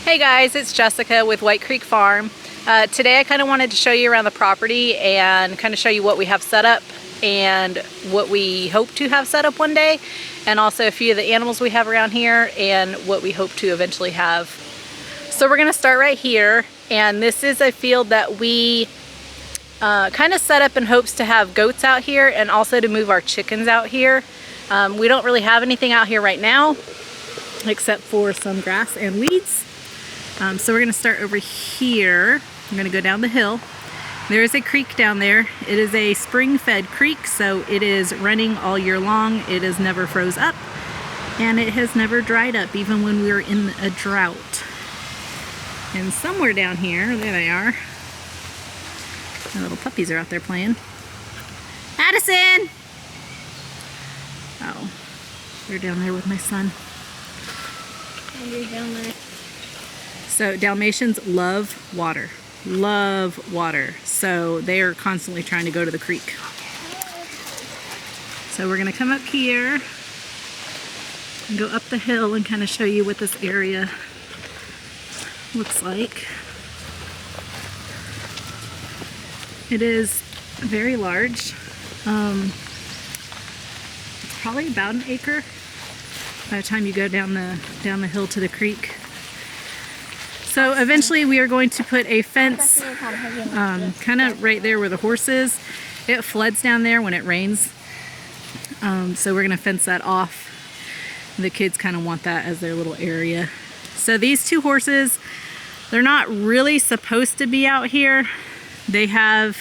Hey guys, it's Jessica with White Creek Farm. Today I kind of wanted to show you around the property and kind of show you what we have set up and what we hope to have set up one day, and also a few of the animals we have around here and what we hope to eventually have. So we're going to start right here, and this is a field that we kind of set up in hopes to have goats out here and also to move our chickens out here. We don't really have anything out here right now except for some grass and weeds. So we're going to start over here. I'm going to go down the hill. There is a creek down there. It is a spring-fed creek, so it is running all year long. It has never froze up, and it has never dried up, even when we were in a drought. And somewhere down here, there they are. The little puppies are out there playing. Addison! Oh, they're down there with my son. And you're down there. So Dalmatians love water, so they are constantly trying to go to the creek. So we're gonna come up here and go up the hill and kind of show you what this area looks like. It is very large. It's probably about an acre by the time you go down the hill to the creek. So eventually we are going to put a fence kind of right there where the horse is. It floods down there when it rains. So we're going to fence that off. The kids kind of want that as their little area. So these two horses, they're not really supposed to be out here. They have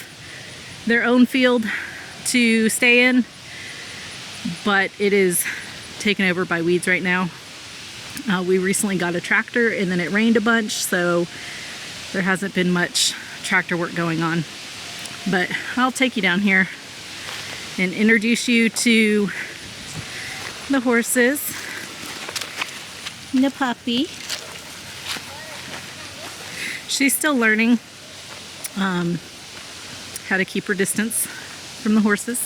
their own field to stay in, but it is taken over by weeds right now. We recently got a tractor and then it rained a bunch, so there hasn't been much tractor work going on. But I'll take you down here and introduce you to the horses. The puppy. She's still learning how to keep her distance from the horses.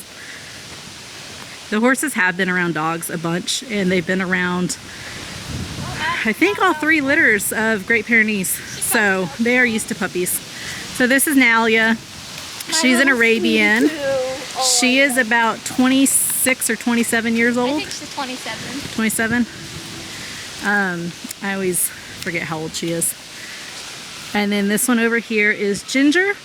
The horses have been around dogs a bunch, and they've been around, I think, all 3 litters of Great Pyrenees, so they are used to puppies. So this is Nalia. She's an Arabian. She is about 26 or 27 years old. I think she's 27. 27? I always forget how old she is. And then this one over here is Ginger.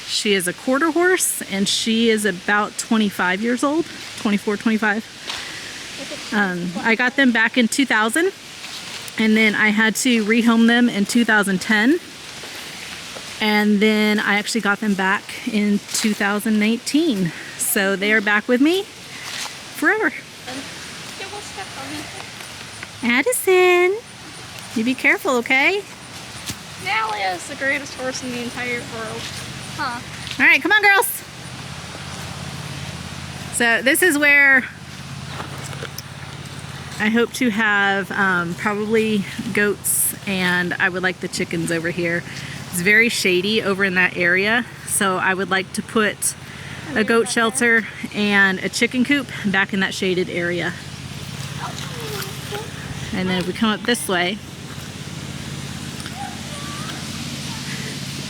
She is a quarter horse, and she is about 25 years old, 24, 25. I got them back in 2000. And then I had to rehome them in 2010. And then I actually got them back in 2019. So they are back with me forever. Addison, you be careful, okay? Nalia is the greatest horse in the entire world. Huh. All right, come on, girls. So this is where I hope to have probably goats, and I would like the chickens over here. It's very shady over in that area, so I would like to put a goat shelter and a chicken coop back in that shaded area. And then if we come up this way,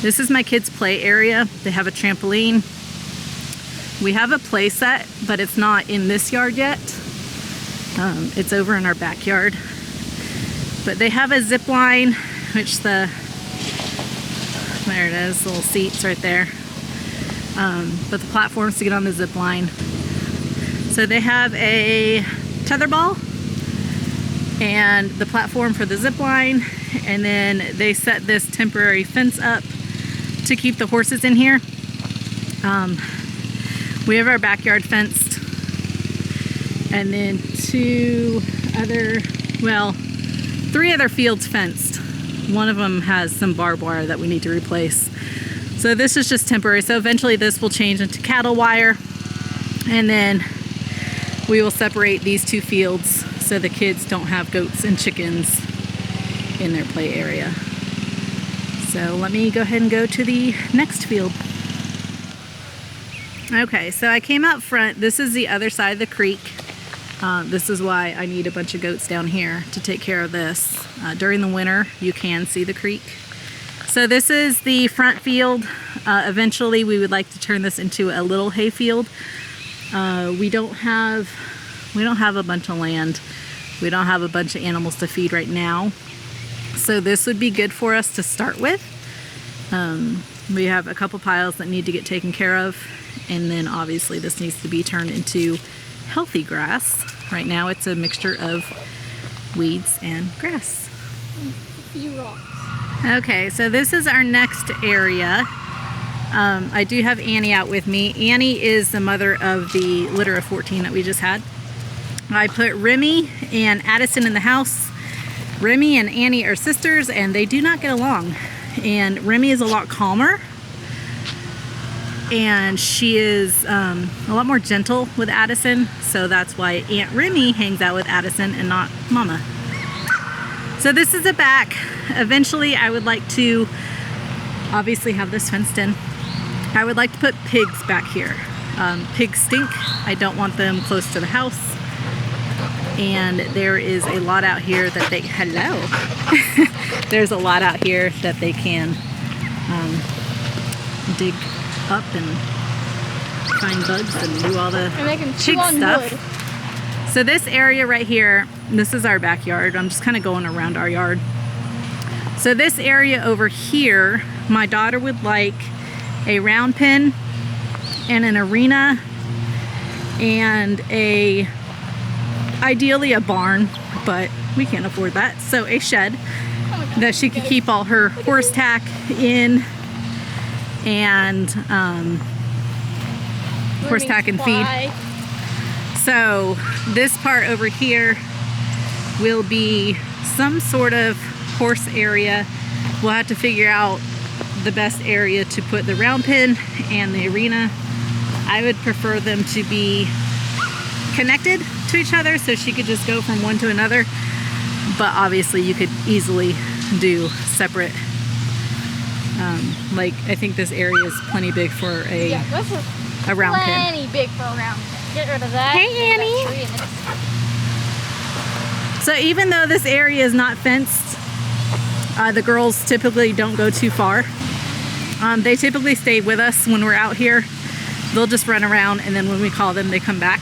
this is my kids' play area. They have a trampoline. We have a play set, but it's not in this yard yet. It's over in our backyard. But they have a zip line, which there it is, little seats right there. But the platforms to get on the zip line. So they have a tetherball and the platform for the zip line, and then they set this temporary fence up to keep the horses in here. We have our backyard fenced, and then 3 other fields fenced. One of them has some barbed wire that we need to replace. So this is just temporary. So eventually this will change into cattle wire, and then we will separate these 2 fields so the kids don't have goats and chickens in their play area. So let me go ahead and go to the next field. Okay, so I came out front. This is the other side of the creek. This is why I need a bunch of goats down here to take care of this. During the winter, you can see the creek. So this is the front field. Eventually, we would like to turn this into a little hay field. We don't have a bunch of land. We don't have a bunch of animals to feed right now. So this would be good for us to start with. We have a couple piles that need to get taken care of. And then obviously this needs to be turned into healthy grass. Right now it's a mixture of weeds and grass. A few rocks. Okay, so this is our next area. I do have Annie out with me. Annie is the mother of the litter of 14 that we just had. I put Remy and Addison in the house. Remy and Annie are sisters and they do not get along. And Remy is a lot calmer. And she is a lot more gentle with Addison. So that's why Aunt Remy hangs out with Addison and not Mama. So this is the back. Eventually I would like to obviously have this fenced in. I would like to put pigs back here. Pigs stink. I don't want them close to the house. And there is a lot out here that they, hello. There's a lot out here that they can dig up and find bugs and do all the And they can chew pig on stuff. wood. So this area right here, this is our backyard. I'm just kind of going around our yard. So this area over here, my daughter would like a round pen and an arena and ideally a barn, but we can't afford that. So a shed that she could keep all her horse tack in and horse tack and feed. So this part over here will be some sort of horse area. We'll have to figure out the best area to put the round pen and the arena. I would prefer them to be connected to each other so she could just go from one to another. But obviously you could easily do separate. Like I think this area is plenty big for a round pen. Plenty big for a round pen. Get rid of that. Hey, Annie. So even though this area is not fenced, the girls typically don't go too far. They typically stay with us when we're out here. They'll just run around and then when we call them, they come back.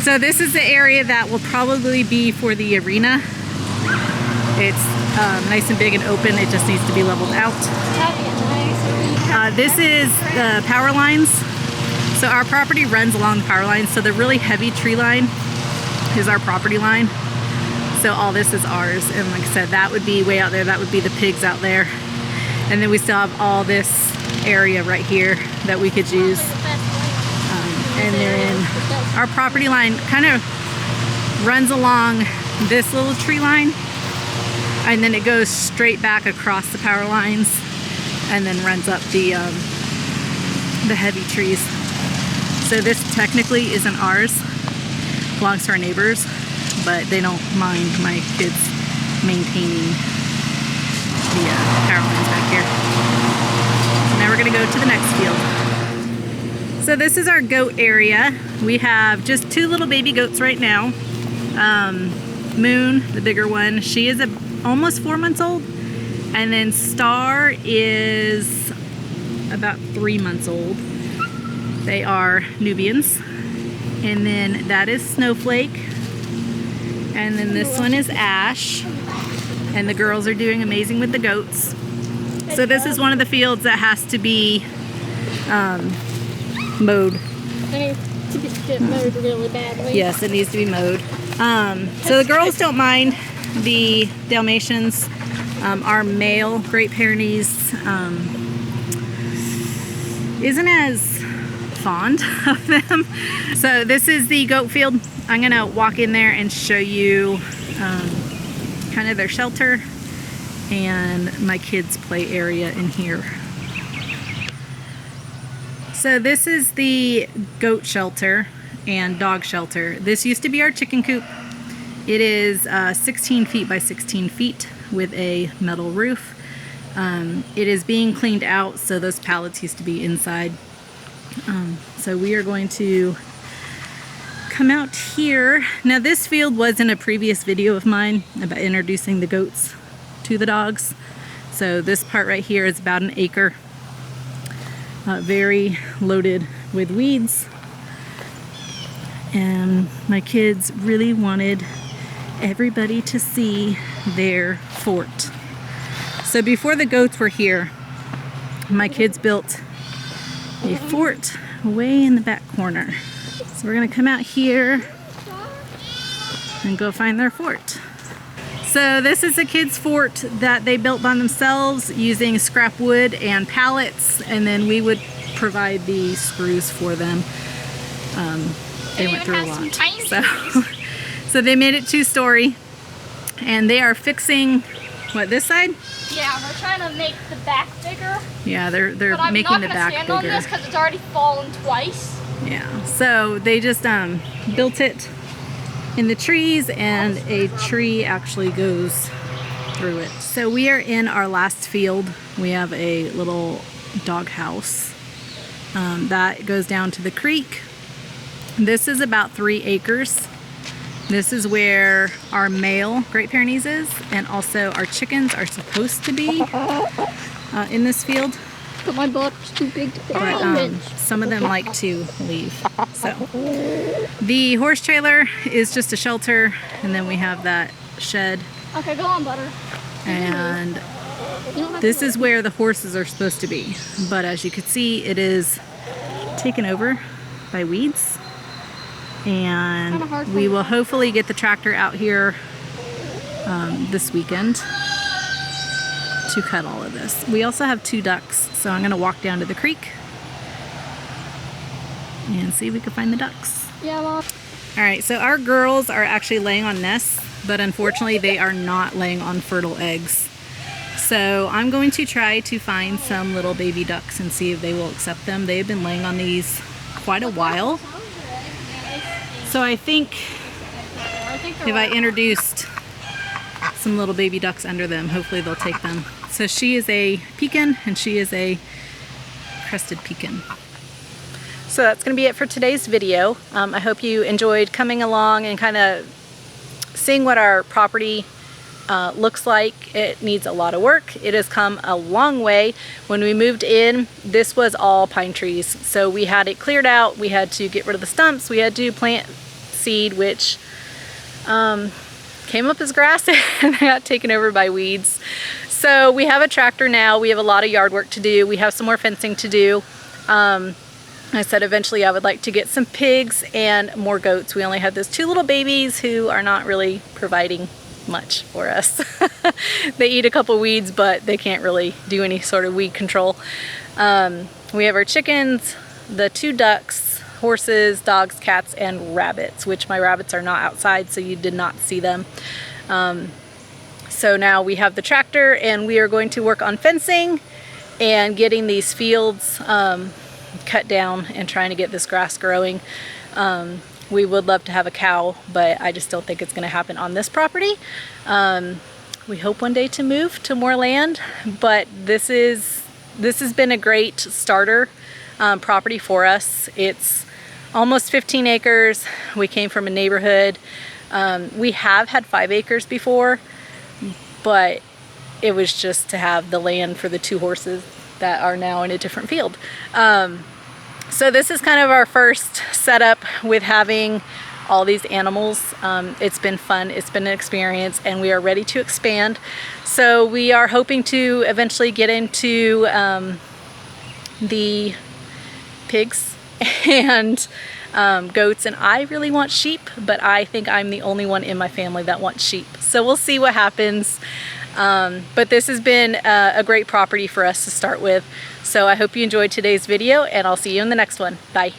So this is the area that will probably be for the arena. It's nice and big and open. It just needs to be leveled out. This is the power lines. So our property runs along the power lines. So the really heavy tree line is our property line. So all this is ours. And like I said, that would be way out there. That would be the pigs out there. And then we still have all this area right here that we could use. And then our property line kind of runs along this little tree line. And then it goes straight back across the power lines and then runs up the heavy trees. So this technically isn't ours, belongs to our neighbors, but they don't mind my kids maintaining the power lines back here. So now we're gonna go to the next field. So this is our goat area. We have just 2 little baby goats right now. Moon, the bigger one, she is almost 4 months old. And then Star is about 3 months old. They are Nubians. And then that is Snowflake. And then this one is Ash. And the girls are doing amazing with the goats. So this is one of the fields that has to be mowed. They need to get mowed really badly. Yes, it needs to be mowed. So the girls don't mind the Dalmatians. Our male Great Pyrenees isn't as fond of them. So this is the goat field. I'm gonna walk in there and show you kind of their shelter and my kids' play area in here. So this is the goat shelter and dog shelter. This used to be our chicken coop. It is 16 feet by 16 feet with a metal roof. It is being cleaned out, so those pallets used to be inside. So we are going to come out here. Now this field was in a previous video of mine about introducing the goats to the dogs. So this part right here is about an acre. Very loaded with weeds. And my kids really wanted everybody to see their fort. So before the goats were here, my kids built a fort way in the back corner. So we're gonna come out here and go find their fort. So this is a kids' fort that they built by themselves using scrap wood and pallets, and then we would provide the screws for them. They went through a lot. So they made it 2-story, and they are fixing, what, this side? Yeah, we're trying to make the back bigger. Yeah, they're making the back bigger. But I'm not gonna stand on this because it's already fallen twice. Yeah, so they just built it in the trees, and a tree actually goes through it. So we are in our last field. We have a little dog house that goes down to the creek. This is about 3 acres. This is where our male Great Pyrenees is, and also our chickens are supposed to be in this field. But my boat's too big to fit. But some of them like to leave. So the horse trailer is just a shelter, and then we have that shed. Okay, go on, Butter. And this is where the horses are supposed to be. But as you can see, it is taken over by weeds. And we will hopefully get the tractor out here this weekend to cut all of this. We also have 2 ducks, so I'm gonna walk down to the creek and see if we can find the ducks. Yeah, Mom. All right, so our girls are actually laying on nests, but unfortunately they are not laying on fertile eggs. So I'm going to try to find some little baby ducks and see if they will accept them. They've been laying on these quite a while. So I think if I introduced some little baby ducks under them, hopefully they'll take them. So she is a pekin, and she is a crested pekin. So that's going to be it for today's video. I hope you enjoyed coming along and kind of seeing what our property looks like. It needs a lot of work. It has come a long way. When we moved in, this was all pine trees. So we had it cleared out. We had to get rid of the stumps. We had to plant seed, which came up as grass and got taken over by weeds. So we have a tractor now. We have a lot of yard work to do. We have some more fencing to do. I said eventually I would like to get some pigs and more goats. We only have those 2 little babies who are not really providing much for us. They eat a couple weeds, but they can't really do any sort of weed control. We have our chickens, the 2 ducks, horses, dogs, cats, and rabbits, which my rabbits are not outside, so you did not see them. So now we have the tractor, and we are going to work on fencing and getting these fields cut down and trying to get this grass growing. We would love to have a cow, but I just don't think it's going to happen on this property. We hope one day to move to more land, but this has been a great starter property for us. It's almost 15 acres. We came from a neighborhood. We have had 5 acres before, but it was just to have the land for the 2 horses that are now in a different field. So this is kind of our first setup with having all these animals. It's been fun, it's been an experience, and we are ready to expand. So we are hoping to eventually get into the pigs and goats, and I really want sheep, but I think I'm the only one in my family that wants sheep. So we'll see what happens. But this has been a great property for us to start with. So I hope you enjoyed today's video, and I'll see you in the next one. Bye.